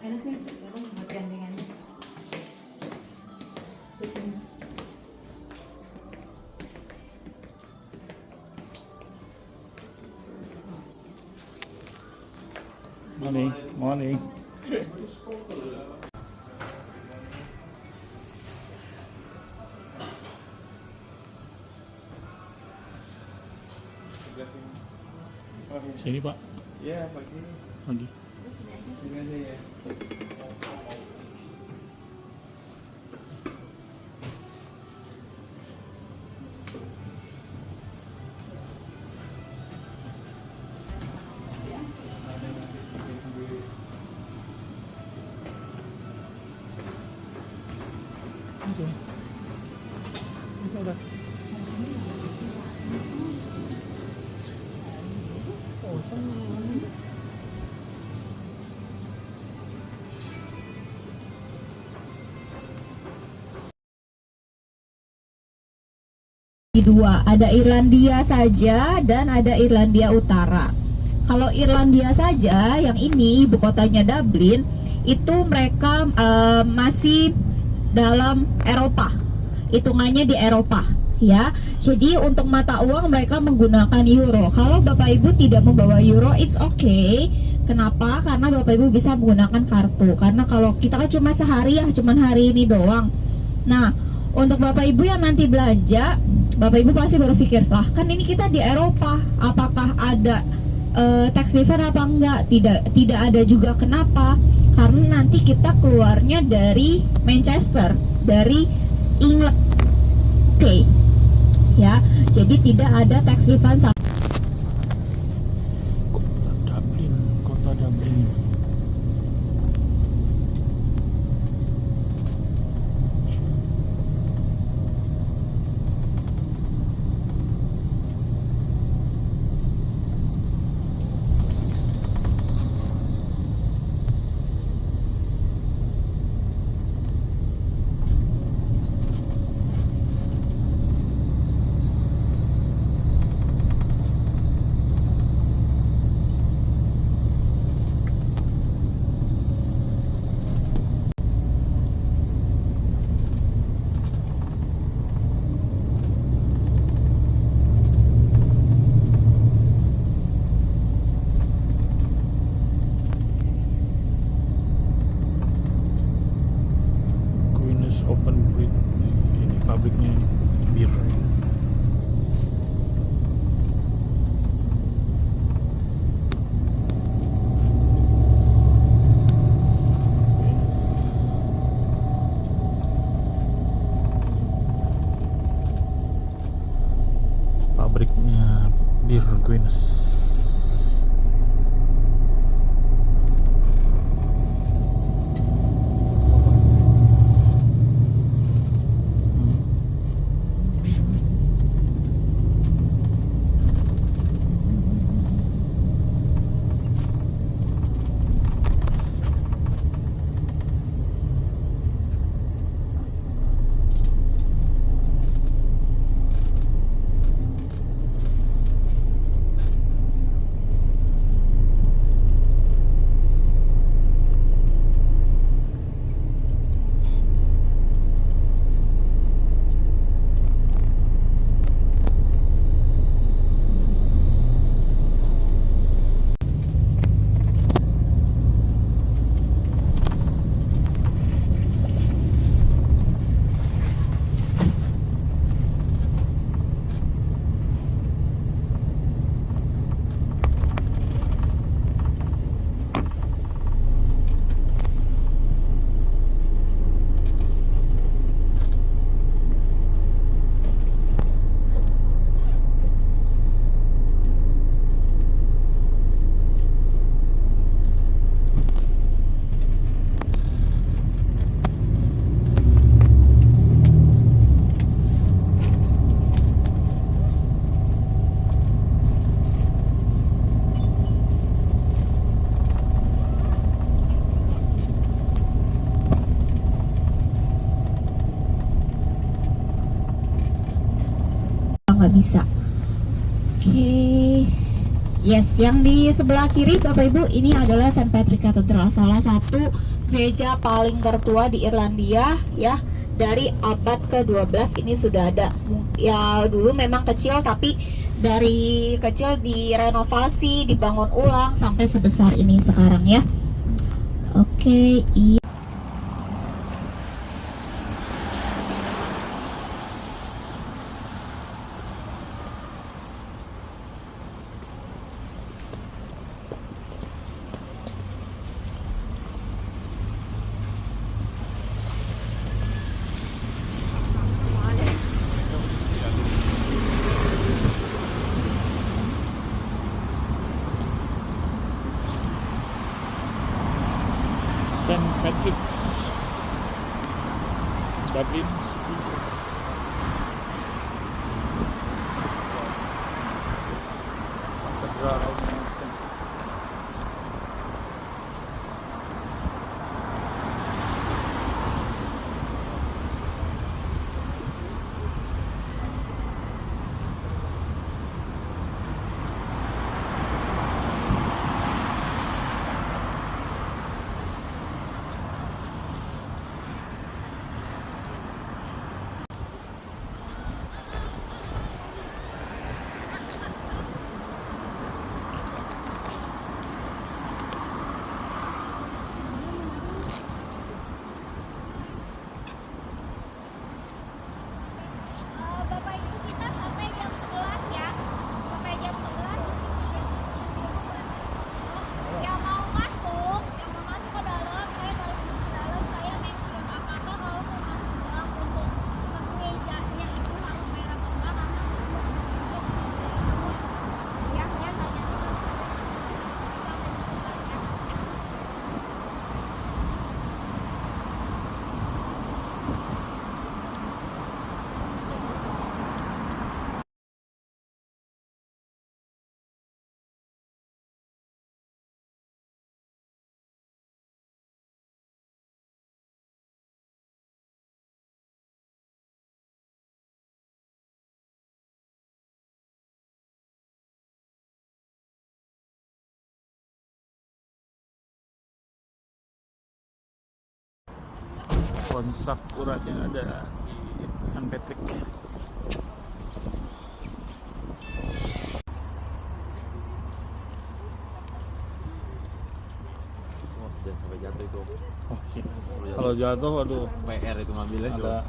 Enak nih sekarang buat gandengannya. Morning, morning. Sini Pak. Iya, pagi. Pagi. Sini aja ya. Oke. Itu udah. Oh, dua, ada Irlandia saja dan ada Irlandia Utara. Kalau Irlandia saja, yang ini ibu kotanya Dublin, itu mereka masih dalam Eropa, hitungannya di Eropa, ya. Jadi untuk mata uang mereka menggunakan euro. Kalau Bapak Ibu tidak membawa euro, it's okay. Kenapa? Karena Bapak Ibu bisa menggunakan kartu. Karena kalau kita kan cuma sehari ya, cuma hari ini doang. Nah, untuk Bapak Ibu yang nanti belanja, Bapak Ibu pasti berpikir, lah kan ini kita di Eropa, apakah ada tax refund apa enggak? Tidak ada juga. Kenapa? Karena nanti kita keluarnya dari Manchester, dari England, oke, ya. Jadi tidak ada tax refund. Kota Dublin. Guinness Open Breed. Ini pabriknya bir. Guinness. Pabriknya bir Guinness. Nggak bisa. Oke. Yes, yang di sebelah kiri Bapak Ibu ini adalah St. Patrick Cathedral, salah satu gereja paling tertua di Irlandia ya, dari abad ke-12 ini sudah ada. Ya dulu memang kecil, tapi dari kecil direnovasi, dibangun ulang sampai sebesar ini sekarang ya. Oke, iya. St. Patrick's, Dublin City. Katedral St. Patrick's. Bapak Ibu, kita sampai jam 11 ya. Sampai jam 11 di sini. Yang mau masuk ke dalam, saya balik ke dalam, saya mention apakah kalau mau masuk doang untuk ke gerejanya itu harus bayar atau enggak, karena ya saya tanya dulu sampai jam 11 ya. Pohon sakuranya ada di St. Patrick. Jangan sampai jatuh itu. Oh, iya. Kalau jatuh, aduh, WR itu mobilnya ada. juga.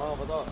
Mau foto?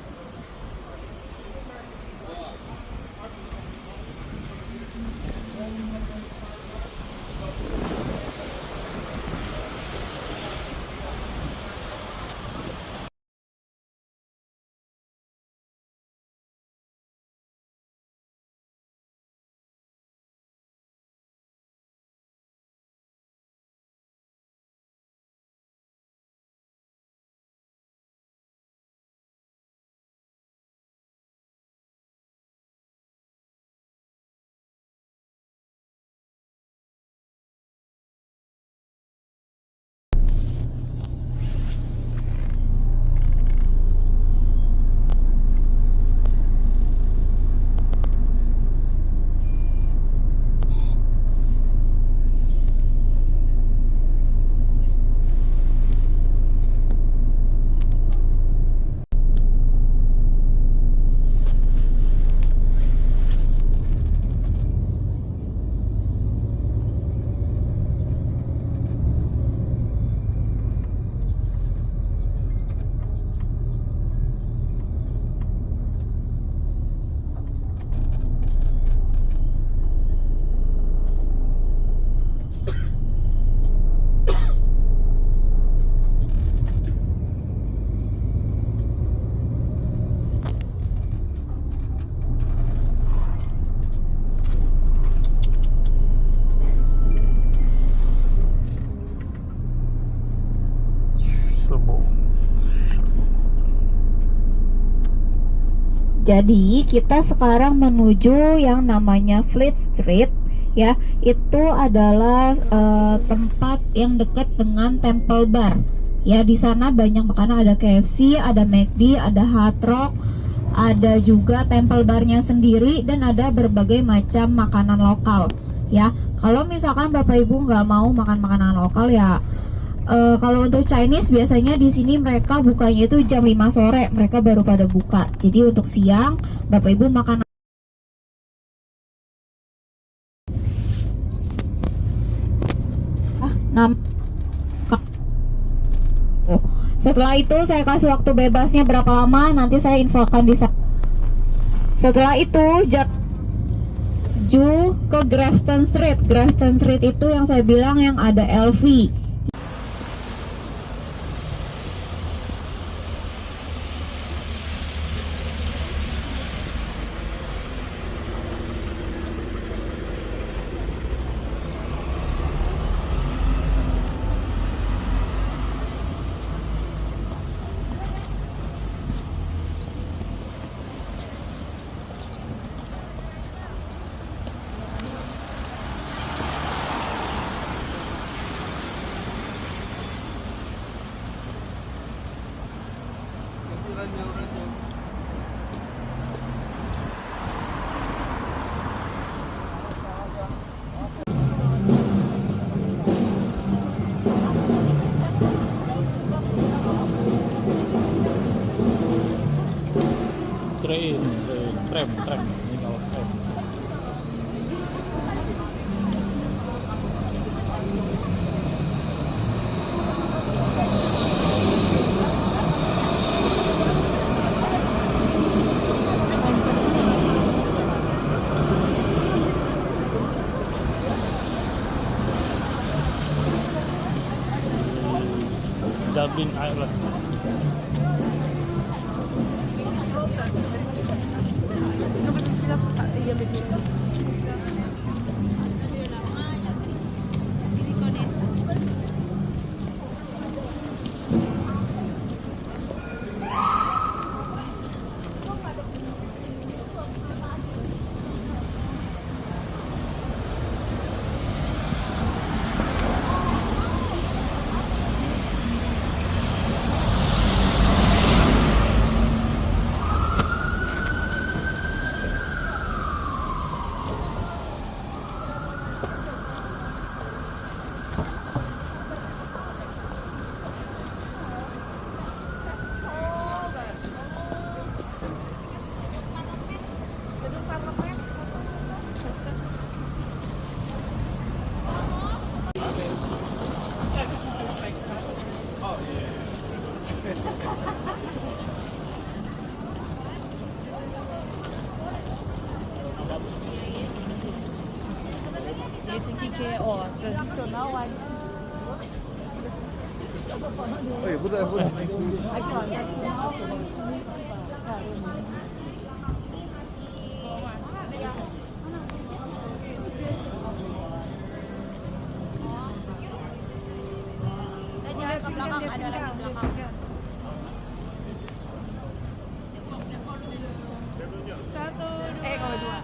Jadi kita sekarang menuju yang namanya Fleet Street ya. Itu adalah tempat yang dekat dengan Temple Bar. Ya, di sana banyak makanan, ada KFC, ada McD, ada Hard Rock, ada juga Temple Bar-nya sendiri, dan ada berbagai macam makanan lokal. Ya, kalau misalkan Bapak Ibu nggak mau makan makanan lokal ya, kalau untuk Chinese biasanya di sini mereka bukanya itu jam 5 sore, mereka baru pada buka. Jadi untuk siang Bapak Ibu makan. Setelah itu saya kasih waktu bebasnya berapa lama, nanti saya infokan di sana. Setelah itu ju ke Grafton Street. Grafton Street itu yang saya bilang yang ada LV. Tram ini kalau tram. Dublin Island. Esse aqui que é, ó, tradicional. Oi, Buddha, Buddha. Aqui, ó, tradicional. Jalan ke belakang, ada lagi di belakang. Kalau dua.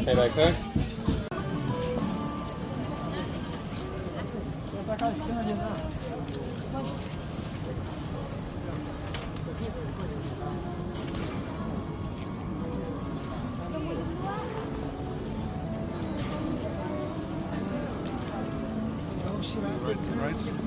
Hey, back there. Right.